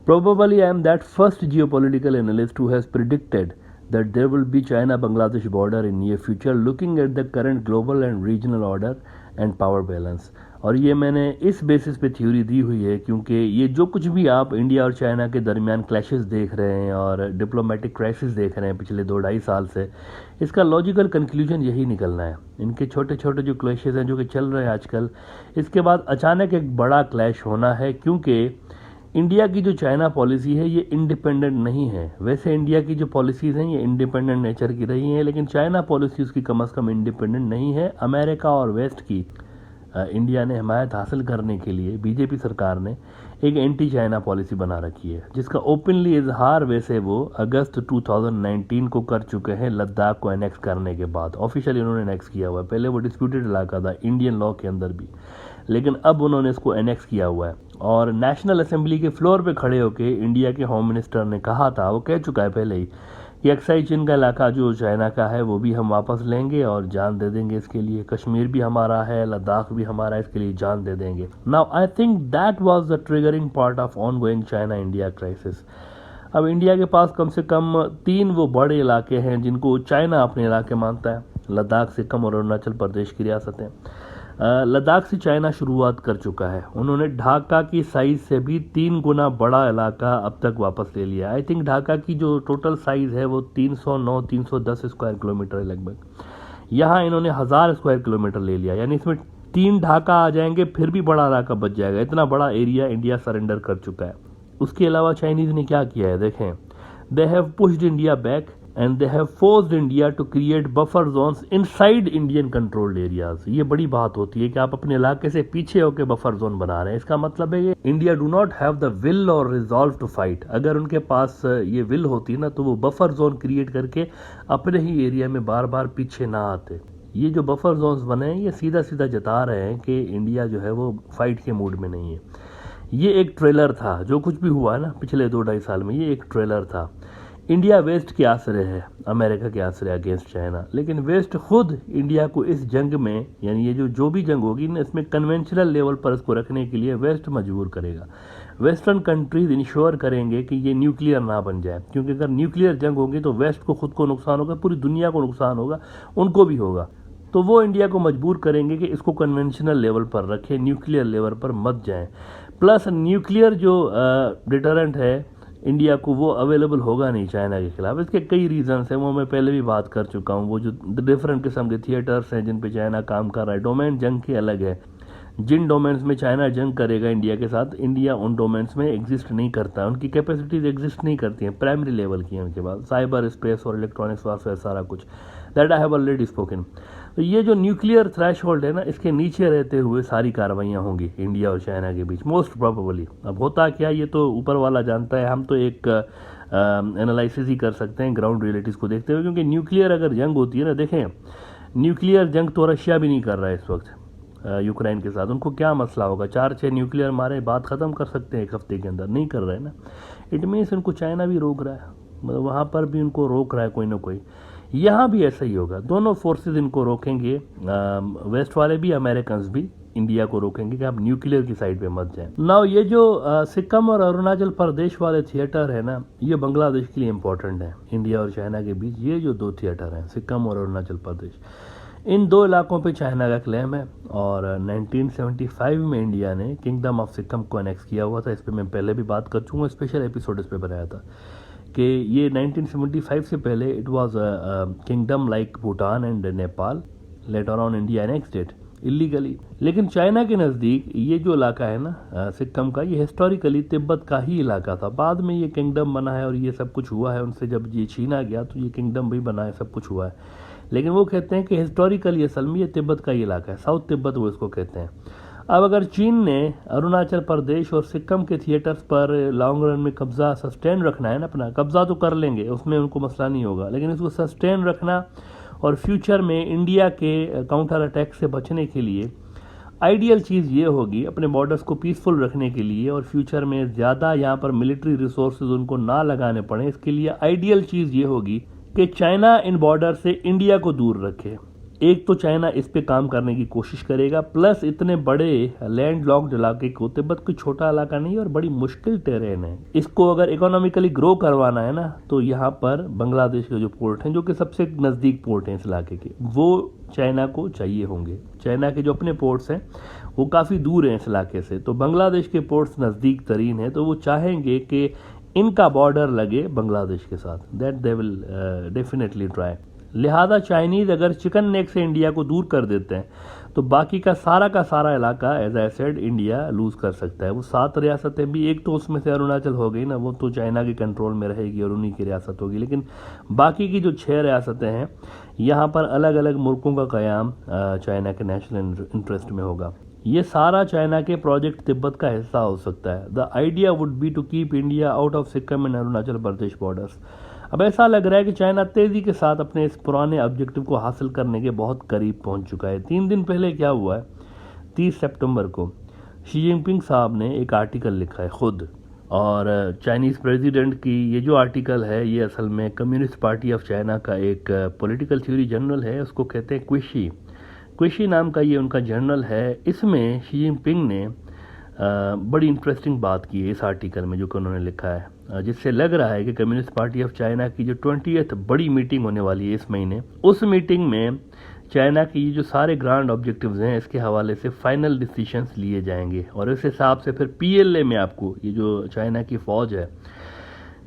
Probably I am that first geopolitical analyst who has predicted that there will be China-Bangladesh border in near future looking at the current global and regional order and power balance. और ये मैंने इस basis पे theory दी हुई है क्योंकि ये जो कुछ भी आप इंडिया और चाइना के दरमियान क्लैशेस देख रहे हैं और डिप्लोमेटिक क्राइसिस देख रहे हैं पिछले 2-2.5 साल से, इसका लॉजिकल कंक्लूजन यही निकलना है। इनके छोटे छोटे जो क्लैशेस हैं जो कि चल रहे हैं आजकल, इसके बाद अचानक एक बड़ा क्लैश होना है क्योंकि इंडिया की जो चाइना पॉलिसी है ये इंडिपेंडेंट नहीं है। वैसे इंडिया की जो पॉलिसीज़ हैं ये इंडिपेंडेंट नेचर की रही हैं, लेकिन चाइना पॉलिसी उसकी कम से कम इंडिपेंडेंट नहीं है। अमेरिका और वेस्ट की इंडिया ने हिमायत हासिल करने के लिए बीजेपी सरकार ने एक एंटी चाइना पॉलिसी बना रखी है, जिसका ओपनली इजहार वैसे वो अगस्त 2019 को कर चुके हैं लद्दाख को एनेक्स करने के बाद। ऑफिशियली उन्होंने एनेक्स किया हुआ है, पहले वो डिस्प्यूटेड इलाका था इंडियन लॉ के अंदर भी, लेकिन अब उन्होंने इसको एनेक्स किया हुआ है। और नेशनल असेंबली के फ्लोर पे खड़े होकर इंडिया के होम मिनिस्टर ने कहा था, वो कह चुका है पहले ही कि अक्साई चीन का इलाका जो चाइना का है वो भी हम वापस लेंगे और जान दे देंगे इसके लिए। कश्मीर भी हमारा है, लद्दाख भी हमारा है, इसके लिए जान दे देंगे। Now I think that was the triggering part of on going China India crisis. अब इंडिया के पास कम से कम 3 वो बड़े इलाके हैं जिनको चाइना अपने इलाके मानता है, लद्दाख, सिक्किम और अरुणाचल प्रदेश की रियासतें। लद्दाख से चाइना शुरुआत कर चुका है, उन्होंने ढाका की साइज से भी 3 गुना बड़ा इलाका अब तक वापस ले लिया। आई थिंक ढाका की जो टोटल साइज है वो 309-310 स्क्वायर किलोमीटर है लगभग, यहाँ इन्होंने 1000 स्क्वायर किलोमीटर ले लिया, यानी इसमें 3 ढाका आ जाएंगे फिर भी बड़ा इलाका बच जाएगा। इतना बड़ा एरिया इंडिया सरेंडर कर चुका है। उसके अलावा चाइनीज ने क्या किया है देखें, they have pushed India back and they have forced India to create buffer zones inside Indian controlled areas। ये बड़ी बात होती है कि आप अपने इलाके से पीछे होकर बफर जोन बना रहे हैं। इसका मतलब है कि India do not have the will और रिजॉल्व टू फाइट। अगर उनके पास ये विल होती ना तो वो बफर जोन क्रिएट करके अपने ही एरिया में बार बार पीछे ना आते। ये जो बफर जोन्स बने हैं ये सीधा सीधा जता रहे हैं कि इंडिया जो है वो फाइट के मूड में नहीं है। ये एक ट्रेलर था, जो कुछ भी हुआ है ना पिछले 2-2.5 साल में, ये एक ट्रेलर था। इंडिया वेस्ट के आश्रय है, अमेरिका के आश्रय अगेंस्ट चाइना, लेकिन वेस्ट खुद इंडिया को इस जंग में, यानी ये जो भी जंग होगी ना, इसमें कन्वेंशनल लेवल पर इसको रखने के लिए वेस्ट मजबूर करेगा। वेस्टर्न कंट्रीज इंश्योर करेंगे कि ये न्यूक्लियर ना बन जाए, क्योंकि अगर न्यूक्लियर जंग होगी तो वेस्ट को खुद को नुकसान होगा, पूरी दुनिया को नुकसान होगा, उनको भी होगा। तो वो इंडिया को मजबूर करेंगे कि इसको कन्वेंशनल लेवल पर रखें, न्यूक्लियर लेवल पर मत जाएं। प्लस न्यूक्लियर जो डिटरेंट है इंडिया को वो अवेलेबल होगा नहीं चाइना के खिलाफ। इसके कई रीजंस हैं, वो मैं पहले भी बात कर चुका हूँ। वो जो डिफरेंट किस्म के थिएटर्स हैं जिन पे चाइना काम कर रहा है, डोमेन जंग के अलग है। जिन डोमेन्स में चाइना जंग करेगा इंडिया के साथ, इंडिया उन डोमेन्स में एग्जिस्ट नहीं करता, उनकी कैपेसिटीज एग्जिस्ट नहीं करती हैं, प्राइमरी लेवल की हैं उनके पास, साइबर स्पेस और इलेक्ट्रॉनिक्स वारफेयर सारा कुछ। That I have already spoken. तो ये जो न्यूक्लियर थ्रेशहोल्ड है ना, इसके नीचे रहते हुए सारी कार्रवाइयाँ होंगी इंडिया और चाइना के बीच मोस्ट प्रोबेबली। अब होता क्या ये तो ऊपर वाला जानता है, हम तो एक एनालिसिस ही कर सकते हैं ग्राउंड रियलिटीज़ को देखते हुए। क्योंकि न्यूक्लियर अगर जंग होती है ना, देखें न्यूक्लियर जंग तो रशिया भी नहीं कर रहा है इस वक्त यूक्रेन के साथ। उनको क्या मसला होगा, 4-6 न्यूक्लियर मारे बात ख़त्म कर सकते हैं 1 हफ्ते के अंदर, नहीं कर रहे हैं ना। इट मीन्स उनको चाइना भी रोक रहा है, मतलब वहाँ पर भी उनको रोक रहा है कोई ना कोई। यहाँ भी ऐसा ही होगा, दोनों फोर्सेस इनको रोकेंगे, वेस्ट वाले भी, अमेरिकन भी इंडिया को रोकेंगे कि आप न्यूक्लियर की साइड पे मत जाएं। नाउ ये जो सिक्किम और अरुणाचल प्रदेश वाले थिएटर है ना, ये बांग्लादेश के लिए इम्पोर्टेंट है। इंडिया और चाइना के बीच ये जो 2 थिएटर हैं, सिक्किम और अरुणाचल प्रदेश, इन 2 इलाकों पे चाइना का क्लेम है। और 1975 में इंडिया ने किंगडम ऑफ सिक्किम को एनेक्स किया हुआ था। इस पर मैं पहले भी बात कर चुका हूँ, स्पेशल एपिसोड इस पर बनाया था कि ये 1975 से पहले it was kingdom like Bhutan and Nepal. Later on India annexed it illegally. लेकिन चाइना के नज़दीक ये जो इलाका है ना सिक्किम का, ये हिस्टोरिकली तिब्बत का ही इलाका था। बाद में ये किंगडम बना है और ये सब कुछ हुआ है उनसे, जब ये छीना गया तो ये किंगडम भी बना है, सब कुछ हुआ है। लेकिन वो कहते हैं कि हिस्टोरिकली असल में ये तिब्बत का ही इलाका है, साउथ तिब्बत वो इसको कहते हैं। अब अगर चीन ने अरुणाचल प्रदेश और सिक्किम के थिएटर्स पर लॉन्ग रन में कब्जा सस्टेन रखना है ना, अपना कब्जा तो कर लेंगे, उसमें उनको मसला नहीं होगा, लेकिन इसको सस्टेन रखना और फ्यूचर में इंडिया के काउंटर अटैक से बचने के लिए आइडियल चीज़ ये होगी, अपने बॉर्डर्स को पीसफुल रखने के लिए और फ्यूचर में ज़्यादा यहाँ पर मिलिट्री रिसोर्सेज उनको ना लगाने पड़े, इसके लिए आइडियल चीज़ ये होगी कि चाइना इन बॉर्डर से इंडिया को दूर रखे। एक तो चाइना इस पे काम करने की कोशिश करेगा, प्लस इतने बड़े लैंड लॉक्ड इलाके को, तिब्बत कोई छोटा इलाका नहीं है और बड़ी मुश्किल टेरेन है, इसको अगर इकोनॉमिकली ग्रो करवाना है ना, तो यहाँ पर बांग्लादेश के जो पोर्ट हैं, जो कि सबसे नज़दीक पोर्ट हैं इस इलाके के, वो चाइना को चाहिए होंगे। चाइना के जो अपने पोर्ट्स हैं वो काफ़ी दूर हैं इस इलाके से, तो बांग्लादेश के पोर्ट्स नज़दीक तरीन है, तो वो चाहेंगे कि इनका बॉर्डर लगे बांग्लादेश के साथ। That they will definitely try. लिहाजा चाइनीज़ अगर चिकन नेक से इंडिया को दूर कर देते हैं तो बाकी का सारा इलाका as I said India lose कर सकता है। वो 7 रियासतें भी, एक तो उसमें से अरुणाचल हो गई ना, वो तो चाइना के कंट्रोल में रहेगी और उन्हीं की रियासत होगी, लेकिन बाकी की जो 6 रियासतें हैं यहाँ पर अलग अलग मुल्कों का क़याम चाइना के नेशनल इंटरेस्ट में होगा। ये सारा चाइना के प्रोजेक्ट तिब्बत का हिस्सा हो सकता है। The idea would be to keep India out of Sikkim and Arunachal Pradesh borders. अब ऐसा लग रहा है कि चाइना तेज़ी के साथ अपने इस पुराने ऑब्जेक्टिव को हासिल करने के बहुत करीब पहुंच चुका है। 3 दिन पहले क्या हुआ है, 30 सितंबर को शी जिनपिंग साहब ने एक आर्टिकल लिखा है खुद, और चाइनीज़ प्रेसिडेंट की ये जो आर्टिकल है ये असल में कम्युनिस्ट पार्टी ऑफ चाइना का एक पॉलिटिकल थ्योरी जर्नल है, उसको कहते हैं क्विशी नाम का ये उनका जर्नल है। इसमें शी जिनपिंग ने बड़ी इंटरेस्टिंग बात की है इस आर्टिकल में जो कि उन्होंने लिखा है, जिससे लग रहा है कि कम्युनिस्ट पार्टी ऑफ चाइना की जो 20th बड़ी मीटिंग होने वाली है इस महीने, उस मीटिंग में चाइना की ये जो सारे ग्रांड ऑब्जेक्टिव्स हैं इसके हवाले से फाइनल डिसीजंस लिए जाएंगे, और इस हिसाब से फिर पीएलए में आपको ये जो चाइना की फ़ौज है,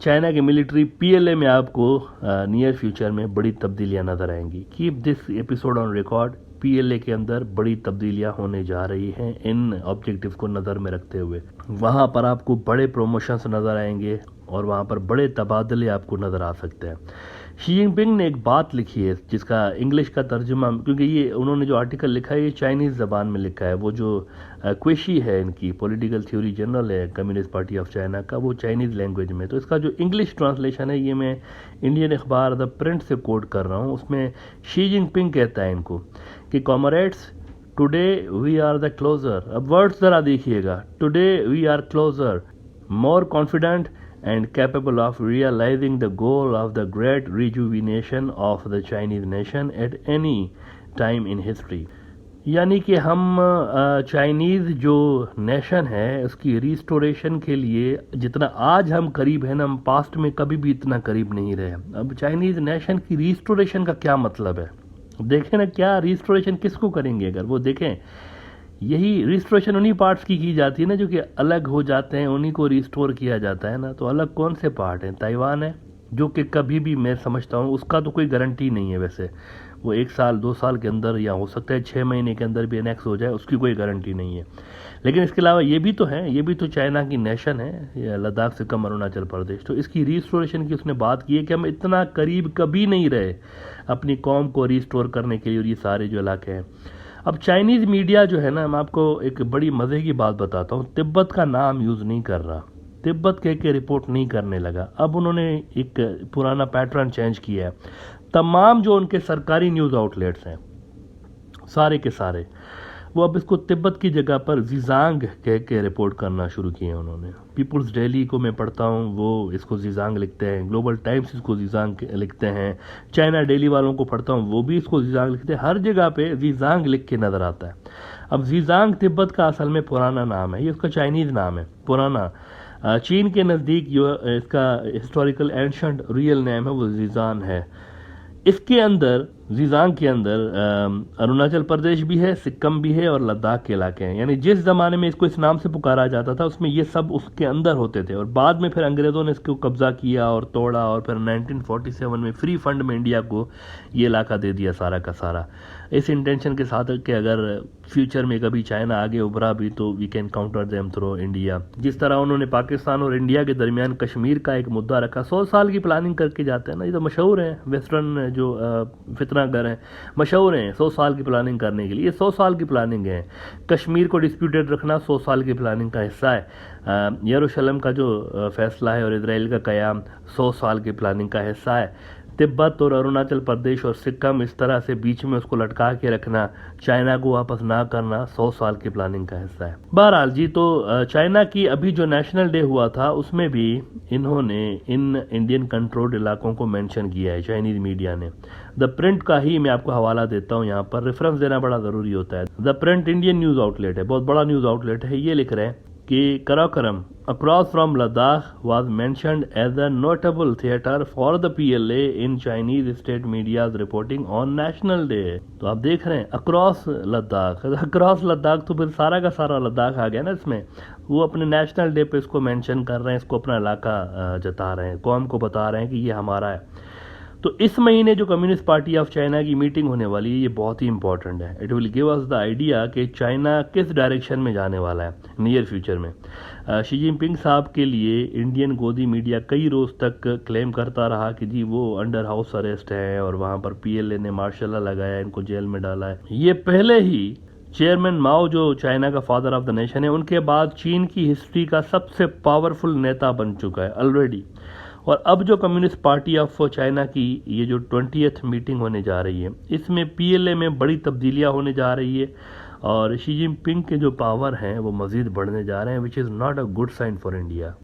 चाइना की मिलिट्री पीएलए में आपको नियर फ्यूचर में बड़ी तब्दीलियां नज़र आएंगी। Keep this episode on record. PLA के अंदर बड़ी तब्दीलियां होने जा रही हैं इन ऑब्जेक्टिव को नज़र में रखते हुए। वहाँ पर आपको बड़े प्रमोशंस नज़र आएंगे और वहाँ पर बड़े तबादले आपको नज़र आ सकते हैं। शी जिनपिंग ने एक बात लिखी है जिसका इंग्लिश का तर्जुमा, क्योंकि ये उन्होंने जो आर्टिकल लिखा है ये चाइनीज़ ज़बान में लिखा है, वो जो क्वेशी है इनकी पॉलिटिकल थ्योरी जर्नल है कम्युनिस्ट पार्टी ऑफ चाइना का, वो चाइनीज़ लैंग्वेज में, तो इसका जो इंग्लिश ट्रांसलेशन है ये मैं इंडियन अखबार द प्रिंट से कोट कर रहा हूँ। उसमें शी जिनपिंग कहता है इनको कि comrades, today we are the closer. अब वर्ड्स ज़रा देखिएगा, today we are closer, more confident and capable of realizing the goal of the great rejuvenation of the Chinese nation at any time in history। यानी कि हम Chinese जो nation है उसकी restoration के लिए जितना आज हम करीब हैं ना, हम पास्ट में कभी भी इतना करीब नहीं रहे। अब चाइनीज़ नेशन की रिस्टोरेशन का क्या मतलब है, देखें ना, क्या रिस्टोरेशन किसको करेंगे, अगर वो देखें यही रिस्टोरेशन उन्हीं पार्ट्स की जाती है ना जो कि अलग हो जाते हैं, उन्हीं को रिस्टोर किया जाता है ना। तो अलग कौन से पार्ट हैं, ताइवान है जो कि कभी भी मैं समझता हूँ उसका तो कोई गारंटी नहीं है, वैसे वो 1 साल 2 साल के अंदर या हो सकता है 6 महीने के अंदर भी एनेक्स हो जाए, उसकी कोई गारंटी नहीं है। लेकिन इसके अलावा ये भी तो है, ये भी तो चाइना की नेशन है, लद्दाख से कम अरुणाचल प्रदेश, तो इसकी रिस्टोरेशन की उसने बात की है कि हम इतना करीब कभी नहीं रहे अपनी कौम को रिस्टोर करने के लिए, और ये सारे जो इलाके हैं। अब चाइनीज़ मीडिया जो है ना, मैं आपको एक बड़ी मज़े की बात बताता हूँ, तिब्बत का नाम यूज़ नहीं कर रहा, तिब्बत कह के रिपोर्ट नहीं करने लगा। अब उन्होंने एक पुराना पैटर्न चेंज किया है। तमाम जो उनके सरकारी न्यूज़ आउटलेट्स हैं सारे के सारे, वो अब इसको तिब्बत की जगह पर ज़ीजांग कह के रिपोर्ट करना शुरू किए हैं उन्होंने। पीपुल्स डेली को मैं पढ़ता हूँ, वो इसको ज़ीजांग लिखते हैं, ग्लोबल टाइम्स इसको ज़ीजांग लिखते हैं, चाइना डेली वालों को पढ़ता हूँ वो भी इसको ज़ीजांग लिखते हैं, हर जगह पे ज़ीजांग लिख के नज़र आता है। अब ज़ीजांग तिब्बत का असल में पुराना नाम है, ये उसका चाइनीज़ नाम है पुराना। चीन के नज़दीक जो इसका हिस्टोरिकल एंशंट रियल नेम है वो ज़ीजान है। इसके अंदर ज़ीजांग के अंदर अरुणाचल प्रदेश भी है, सिक्किम भी है और लद्दाख के इलाके हैं। यानी जिस ज़माने में इसको इस नाम से पुकारा जाता था उसमें ये सब उसके अंदर होते थे, और बाद में फिर अंग्रेज़ों ने इसको कब्ज़ा किया और तोड़ा, और फिर 1947 में फ्री फंड में इंडिया को ये इलाका दे दिया सारा का सारा, इस इंटेंशन के साथ कि अगर फ्यूचर में कभी चाइना आगे उभरा भी तो we can counter them through India. जिस तरह उन्होंने पाकिस्तान और इंडिया के दरमियान कश्मीर का एक मुद्दा रखा, 100 साल की प्लानिंग करके जाते हैं ना, ये तो मशहूर है, वेस्टर्न जो फितनागर हैं मशहूर हैं 100 साल की प्लानिंग करने के लिए। ये 100 साल की प्लानिंग है। कश्मीर को डिस्प्यूटेड रखना 100 साल की प्लानिंग का हिस्सा है। यरूशलेम का जो फैसला है और इजराइल का क़याम 100 साल की प्लानिंग का हिस्सा है। तिब्बत और अरुणाचल प्रदेश और सिक्किम इस तरह से बीच में उसको लटका के रखना, चाइना को वापस ना करना 100 साल की प्लानिंग का हिस्सा है। बहरहाल जी, तो चाइना की अभी जो नेशनल डे हुआ था उसमें भी इन्होंने इन इंडियन कंट्रोल्ड इलाकों को मेंशन किया है चाइनीज मीडिया ने। द प्रिंट का ही मैं आपको हवाला देता हूँ, यहाँ पर रेफरेंस देना बड़ा ज़रूरी होता है। The print Indian news outlet है, बहुत बड़ा न्यूज़ आउटलेट है। ये लिख रहे हैं कि Karakoram across from Ladakh was mentioned as a notable theater for the PLA in Chinese state media's reporting on National Day। तो आप देख रहे हैं अक्रॉस लद्दाख, अक्रॉस लद्दाख तो फिर सारा का सारा लद्दाख आ गया ना इसमें। वो अपने नेशनल डे पे इसको मेंशन कर रहे हैं, इसको अपना इलाका जता रहे हैं, कौम को बता रहे हैं कि ये हमारा है। तो इस महीने जो कम्युनिस्ट पार्टी ऑफ चाइना की मीटिंग होने वाली है ये बहुत ही इंपॉर्टेंट है। It will give us the idea कि चाइना किस डायरेक्शन में जाने वाला है नियर फ्यूचर में। शी जिनपिंग साहब के लिए इंडियन गोदी मीडिया कई रोज़ तक क्लेम करता रहा कि जी वो अंडर हाउस अरेस्ट है और वहाँ पर PLA ने मार्शल लॉ लगाया, इनको जेल में डाला है। ये पहले ही चेयरमैन माओ जो चाइना का फादर ऑफ द नेशन है, उनके बाद चीन की हिस्ट्री का सबसे पावरफुल नेता बन चुका है ऑलरेडी। और अब जो कम्युनिस्ट पार्टी ऑफ चाइना की ये जो 20th मीटिंग होने जा रही है, इसमें PLA में बड़ी तब्दीलियां होने जा रही है और शी जिनपिंग के जो पावर हैं वो मज़ीद बढ़ने जा रहे हैं, which is not a good sign for India.